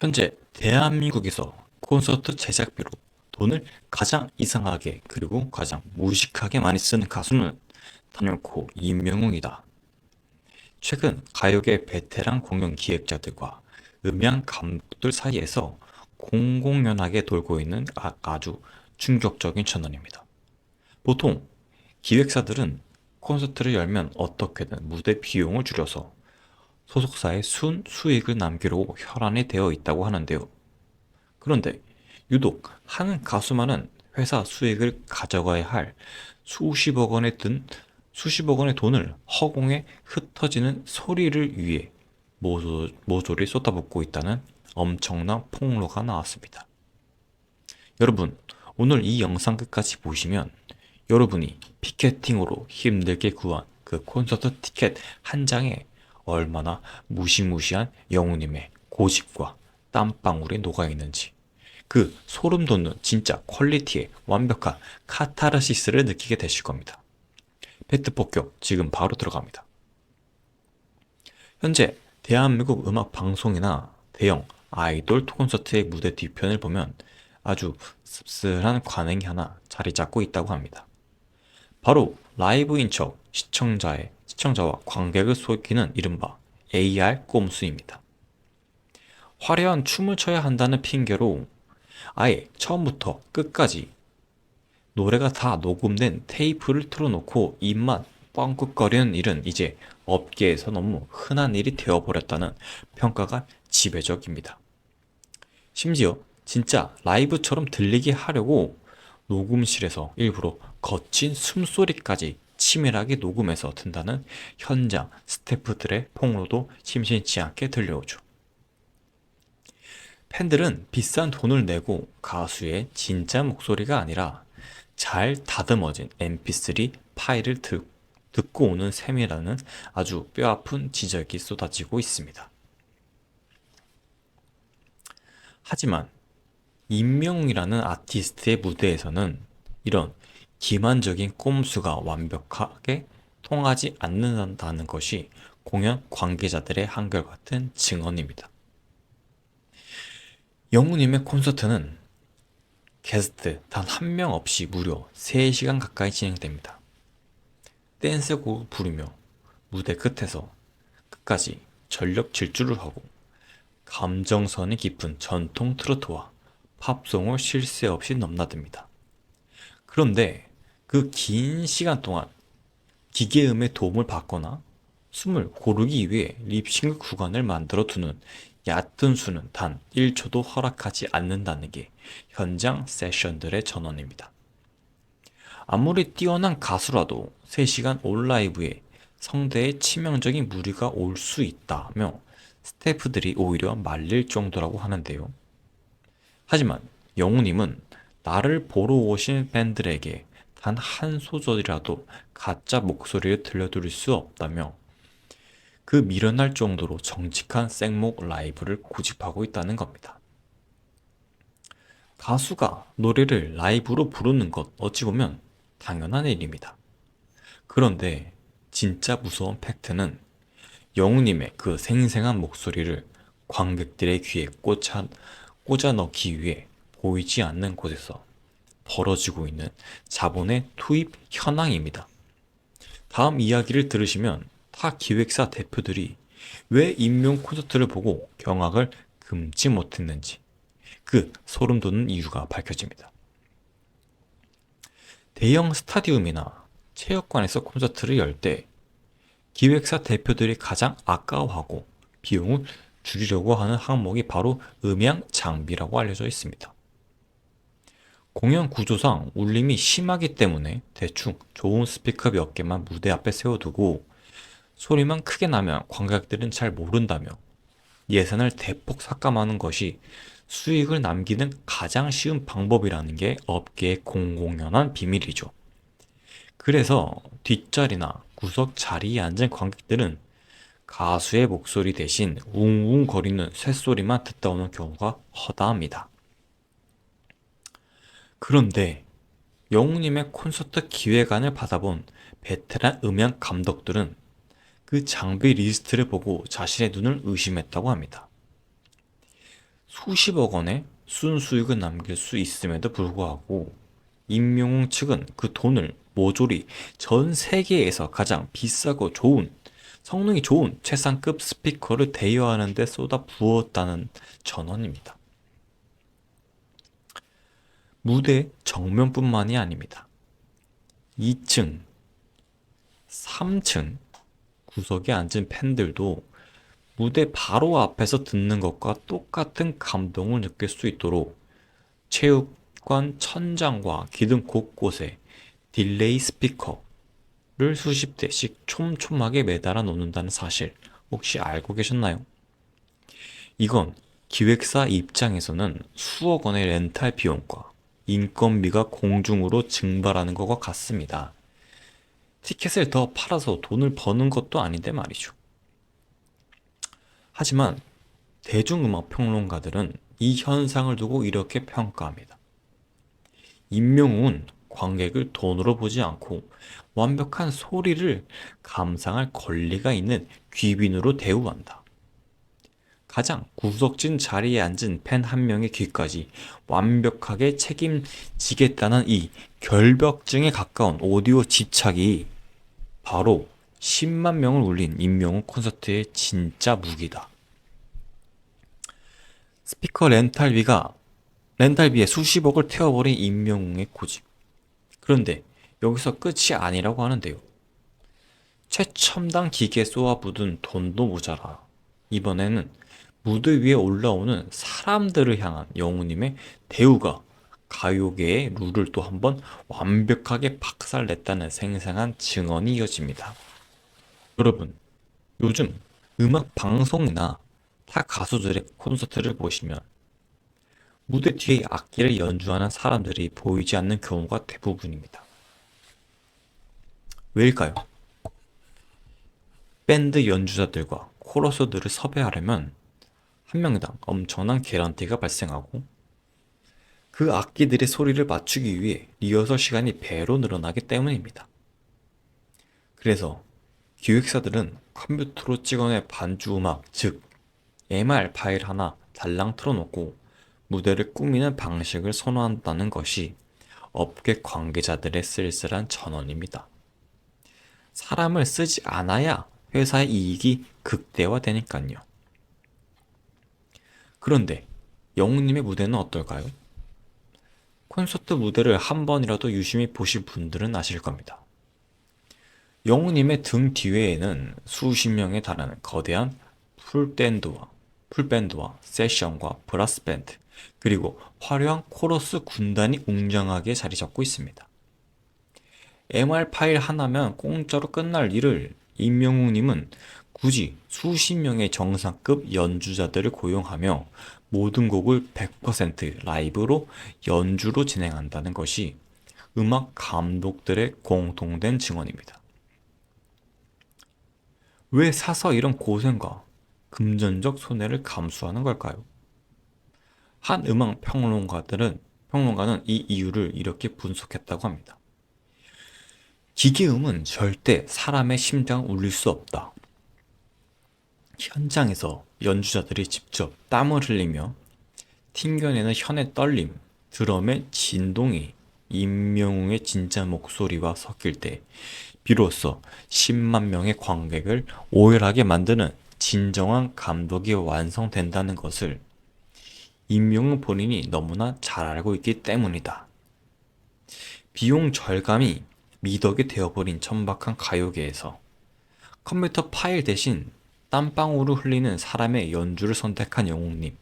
현재 대한민국에서 콘서트 제작비로 돈을 가장 이상하게 그리고 가장 무식하게 많이 쓰는 가수는 단연코 임영웅이다. 최근 가요계 베테랑 공연 기획자들과 음향 감독들 사이에서 공공연하게 돌고 있는 아주 충격적인 천원입니다. 보통 기획사들은 콘서트를 열면 어떻게든 무대 비용을 줄여서 소속사의 수익을 남기려고 혈안이 되어 있다고 하는데요. 그런데 유독 한 가수만은 회사 수익을 가져가야 할 수십억 원에 든 수십억 원의 돈을 허공에 흩어지는 소리를 위해 모조리 쏟아붓고 있다는 엄청난 폭로가 나왔습니다. 여러분, 오늘 이 영상 끝까지 보시면 여러분이 피케팅으로 힘들게 구한 그 콘서트 티켓 한 장에 얼마나 무시무시한 영우님의 고집과 땀방울이 녹아있는지, 그 소름 돋는 진짜 퀄리티의 완벽한 카타르시스를 느끼게 되실 겁니다. 팩트 폭격 지금 바로 들어갑니다. 현재 대한민국 음악 방송이나 대형 아이돌 콘서트의 무대 뒤편을 보면 아주 씁쓸한 관행이 하나 자리 잡고 있다고 합니다. 바로 라이브인 척 시청자와 관객을 속이는 이른바 AR 꼼수입니다. 화려한 춤을 춰야 한다는 핑계로 아예 처음부터 끝까지 노래가 다 녹음된 테이프를 틀어놓고 입만 뻥긋거리는 일은 이제 업계에서 너무 흔한 일이 되어버렸다는 평가가 지배적입니다. 심지어 진짜 라이브처럼 들리게 하려고 녹음실에서 일부러 거친 숨소리까지 치밀하게 녹음해서 든다는 현장 스태프들의 폭로도 심심치 않게 들려오죠. 팬들은 비싼 돈을 내고 가수의 진짜 목소리가 아니라 잘 다듬어진 mp3 파일을 듣고 오는 셈이라는 아주 뼈아픈 지적이 쏟아지고 있습니다. 하지만 임영웅이라는 아티스트의 무대에서는 이런 기만적인 꼼수가 완벽하게 통하지 않는다는 것이 공연 관계자들의 한결같은 증언입니다. 영웅님의 콘서트는 게스트 단 한 명 없이 무려 3시간 가까이 진행됩니다. 댄스곡을 부르며 무대 끝에서 끝까지 전력 질주를 하고 감정선이 깊은 전통 트로트와 팝송을 쉴 새 없이 넘나듭니다. 그런데 그 긴 시간 동안 기계음의 도움을 받거나 숨을 고르기 위해 립싱크 구간을 만들어 두는 얕은 수는 단 1초도 허락하지 않는다는 게 현장 세션들의 전원입니다. 아무리 뛰어난 가수라도 3시간 온라이브에 성대에 치명적인 무리가 올 수 있다며 스태프들이 오히려 말릴 정도라고 하는데요. 하지만 영우님은 나를 보러 오신 팬들에게 단 한 소절이라도 가짜 목소리를 들려드릴 수 없다며 그 미련할 정도로 정직한 생목 라이브를 고집하고 있다는 겁니다. 가수가 노래를 라이브로 부르는 것 어찌 보면 당연한 일입니다. 그런데 진짜 무서운 팩트는 영웅님의 그 생생한 목소리를 관객들의 귀에 꽂아 넣기 위해 보이지 않는 곳에서 벌어지고 있는 자본의 투입 현황입니다. 다음 이야기를 들으시면 타 기획사 대표들이 왜 임용 콘서트를 보고 경악을 금치 못했는지 그 소름 돋는 이유가 밝혀집니다. 대형 스타디움이나 체육관에서 콘서트를 열 때 기획사 대표들이 가장 아까워하고 비용을 줄이려고 하는 항목이 바로 음향 장비라고 알려져 있습니다. 공연 구조상 울림이 심하기 때문에 대충 좋은 스피커 몇 개만 무대 앞에 세워두고 소리만 크게 나면 관객들은 잘 모른다며 예산을 대폭 삭감하는 것이 수익을 남기는 가장 쉬운 방법이라는 게 업계의 공공연한 비밀이죠. 그래서 뒷자리나 구석 자리에 앉은 관객들은 가수의 목소리 대신 웅웅거리는 쇳소리만 듣다 오는 경우가 허다합니다. 그런데 영웅님의 콘서트 기획안을 받아본 베테랑 음향 감독들은 그 장비 리스트를 보고 자신의 눈을 의심했다고 합니다. 수십억 원의 순수익을 남길 수 있음에도 불구하고 임영웅 측은 그 돈을 모조리 전 세계에서 가장 비싸고 좋은 성능이 좋은 최상급 스피커를 대여하는 데 쏟아 부었다는 전언입니다. 무대 정면뿐만이 아닙니다. 2층, 3층 구석에 앉은 팬들도 무대 바로 앞에서 듣는 것과 똑같은 감동을 느낄 수 있도록 체육관 천장과 기둥 곳곳에 딜레이 스피커를 수십 대씩 촘촘하게 매달아 놓는다는 사실 혹시 알고 계셨나요? 이건 기획사 입장에서는 수억 원의 렌탈 비용과 인건비가 공중으로 증발하는 것과 같습니다. 티켓을 더 팔아서 돈을 버는 것도 아닌데 말이죠. 하지만 대중음악 평론가들은 이 현상을 두고 이렇게 평가합니다. 임영웅은 관객을 돈으로 보지 않고 완벽한 소리를 감상할 권리가 있는 귀빈으로 대우한다. 가장 구석진 자리에 앉은 팬 한 명의 귀까지 완벽하게 책임지겠다는 이 결벽증에 가까운 오디오 집착이 바로 10만 명을 울린 임영웅 콘서트의 진짜 무기다. 스피커 렌탈비에 수십억을 태워버린 임영웅의 고집. 그런데 여기서 끝이 아니라고 하는데요. 최첨단 기기에 쏘아붓은 돈도 모자라. 이번에는 무대 위에 올라오는 사람들을 향한 영웅님의 대우가 가요계의 룰을 또 한번 완벽하게 박살냈다는 생생한 증언이 이어집니다. 여러분, 요즘 음악 방송이나 타 가수들의 콘서트를 보시면 무대 뒤에 악기를 연주하는 사람들이 보이지 않는 경우가 대부분입니다. 왜일까요? 밴드 연주자들과 코러스들을 섭외하려면 한 명당 엄청난 개런티가 발생하고 그 악기들의 소리를 맞추기 위해 리허설 시간이 배로 늘어나기 때문입니다. 그래서 기획사들은 컴퓨터로 찍어낸 반주 음악, 즉 MR 파일 하나 달랑 틀어놓고 무대를 꾸미는 방식을 선호한다는 것이 업계 관계자들의 쓸쓸한 전언입니다. 사람을 쓰지 않아야 회사의 이익이 극대화되니까요. 그런데 영웅님의 무대는 어떨까요? 콘서트 무대를 한 번이라도 유심히 보실 분들은 아실 겁니다. 영웅님의 등 뒤에는 수십 명에 달하는 거대한 풀밴드와 세션과 브라스 밴드, 그리고 화려한 코러스 군단이 웅장하게 자리 잡고 있습니다. MR 파일 하나면 공짜로 끝날 일을 임영웅님은 굳이 수십 명의 정상급 연주자들을 고용하며 모든 곡을 100% 라이브로 연주로 진행한다는 것이 음악 감독들의 공통된 증언입니다. 왜 사서 이런 고생과 금전적 손해를 감수하는 걸까요? 한 음악 평론가는 이 이유를 이렇게 분석했다고 합니다. 기계음은 절대 사람의 심장을 울릴 수 없다. 현장에서 연주자들이 직접 땀을 흘리며 튕겨내는 현의 떨림, 드럼의 진동이 임영웅의 진짜 목소리와 섞일 때 비로소 10만 명의 관객을 오열하게 만드는 진정한 감독이 완성된다는 것을 임영웅 본인이 너무나 잘 알고 있기 때문이다. 비용 절감이 미덕이 되어버린 천박한 가요계에서 컴퓨터 파일 대신 땀방울을 흘리는 사람의 연주를 선택한 영웅님.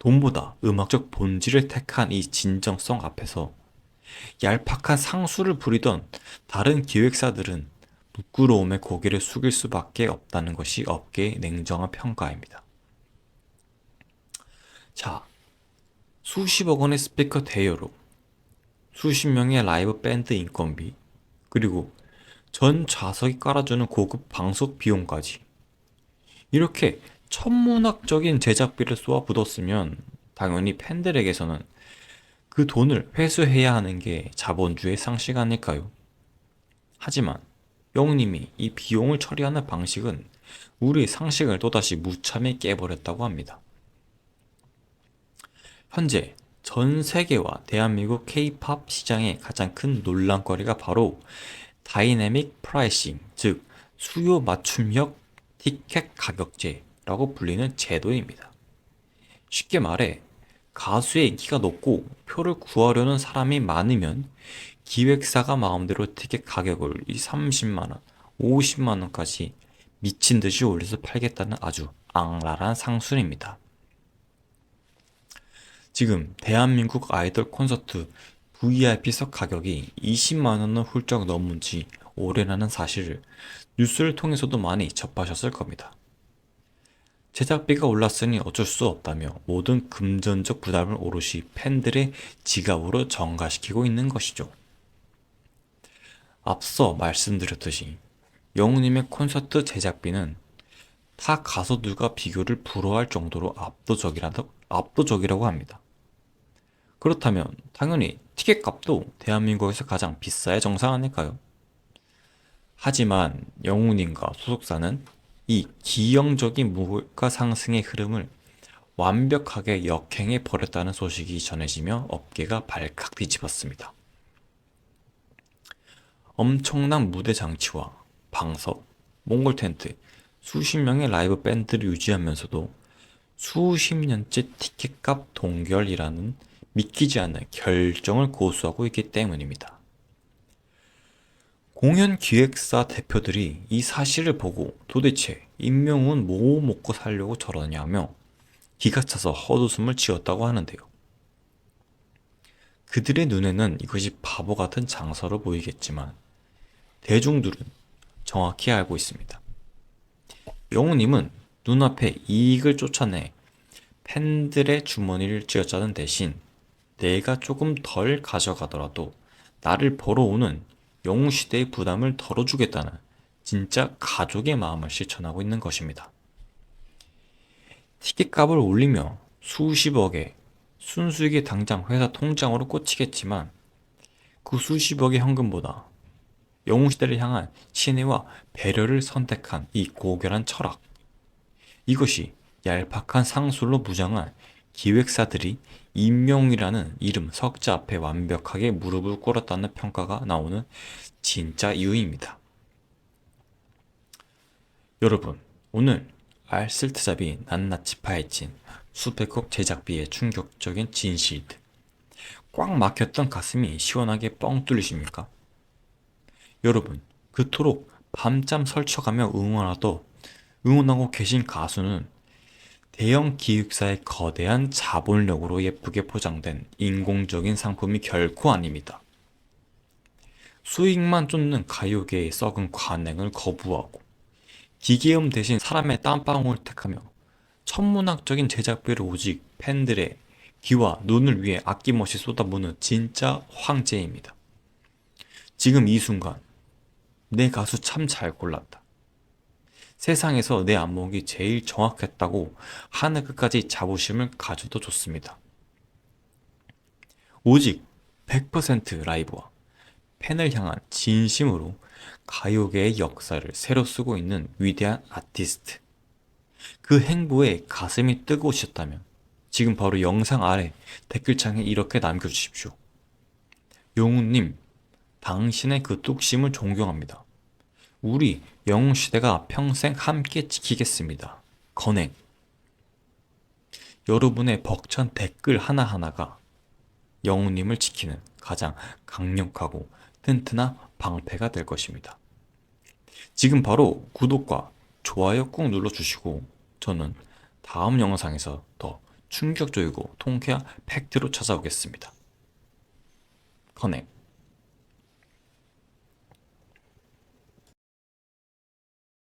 돈보다 음악적 본질을 택한 이 진정성 앞에서 얄팍한 상수를 부리던 다른 기획사들은 부끄러움에 고개를 숙일 수밖에 없다는 것이 업계의 냉정한 평가입니다. 자, 수십억 원의 스피커 대여로 수십 명의 라이브 밴드 인건비, 그리고 전 좌석이 깔아주는 고급 방석 비용까지 이렇게 천문학적인 제작비를 쏟아붓었으면 당연히 팬들에게서는 그 돈을 회수해야 하는 게 자본주의 상식 아닐까요? 하지만 영님이 이 비용을 처리하는 방식은 우리 상식을 또다시 무참히 깨버렸다고 합니다. 현재 전 세계와 대한민국 K-팝 시장의 가장 큰 논란거리가 바로 다이내믹 프라이싱, 즉 수요 맞춤형 티켓 가격제라고 불리는 제도입니다. 쉽게 말해 가수의 인기가 높고 표를 구하려는 사람이 많으면 기획사가 마음대로 티켓 가격을 30만 원, 50만 원까지 미친 듯이 올려서 팔겠다는 아주 악랄한 상술입니다. 지금 대한민국 아이돌 콘서트 VIP석 가격이 20만 원을 훌쩍 넘은 지 오래라는 사실을 뉴스를 통해서도 많이 접하셨을 겁니다. 제작비가 올랐으니 어쩔 수 없다며 모든 금전적 부담을 오롯이 팬들의 지갑으로 전가시키고 있는 것이죠. 앞서 말씀드렸듯이 영웅님의 콘서트 제작비는 타 가수들과 비교를 불허할 정도로 압도적이라고 합니다. 그렇다면 당연히 티켓값도 대한민국에서 가장 비싸야 정상 아닐까요? 하지만 영웅님과 소속사는 이 기형적인 물가 상승의 흐름을 완벽하게 역행해 버렸다는 소식이 전해지며 업계가 발칵 뒤집었습니다. 엄청난 무대 장치와 방석, 몽골 텐트, 수십 명의 라이브 밴드를 유지하면서도 수십 년째 티켓값 동결이라는 믿기지 않는 결정을 고수하고 있기 때문입니다. 공연 기획사 대표들이 이 사실을 보고 도대체 임명훈 뭐 먹고 살려고 저러냐며 기가 차서 헛웃음을 지었다고 하는데요. 그들의 눈에는 이것이 바보 같은 장사로 보이겠지만 대중들은 정확히 알고 있습니다. 영우님은 눈앞에 이익을 쫓아내 팬들의 주머니를 쥐어짜는 대신 내가 조금 덜 가져가더라도 나를 보러 오는 영웅시대의 부담을 덜어주겠다는 진짜 가족의 마음을 실천하고 있는 것입니다. 티켓값을 올리며 수십억의 순수익이 당장 회사 통장으로 꽂히겠지만 그 수십억의 현금보다 영웅시대를 향한 신뢰와 배려를 선택한 이 고결한 철학, 이것이 얄팍한 상술로 무장한 기획사들이 임명이라는 이름 석자 앞에 완벽하게 무릎을 꿇었다는 평가가 나오는 진짜 이유입니다. 여러분, 오늘 알쓸트잡이 낱낱이 파헤친 수백억 제작비의 충격적인 진실들, 꽉 막혔던 가슴이 시원하게 뻥 뚫리십니까? 여러분, 그토록 밤잠 설쳐가며 응원하고 계신 가수는 대형 기획사의 거대한 자본력으로 예쁘게 포장된 인공적인 상품이 결코 아닙니다. 수익만 쫓는 가요계의 썩은 관행을 거부하고 기계음 대신 사람의 땀방울을 택하며 천문학적인 제작비를 오직 팬들의 귀와 눈을 위해 아낌없이 쏟아부는 진짜 황제입니다. 지금 이 순간 내 가수 참 잘 골랐다. 세상에서 내 안목이 제일 정확했다고 하늘 끝까지 자부심을 가져도 좋습니다. 오직 100% 라이브와 팬을 향한 진심으로 가요계의 역사를 새로 쓰고 있는 위대한 아티스트. 그 행보에 가슴이 뜨거우셨다면 지금 바로 영상 아래 댓글창에 이렇게 남겨주십시오. 용우님, 당신의 그 뚝심을 존경합니다. 우리 영웅시대가 평생 함께 지키겠습니다. 건행. 여러분의 벅찬 댓글 하나하나가 영웅님을 지키는 가장 강력하고 튼튼한 방패가 될 것입니다. 지금 바로 구독과 좋아요 꾹 눌러주시고 저는 다음 영상에서 더 충격적이고 통쾌한 팩트로 찾아오겠습니다. 건행.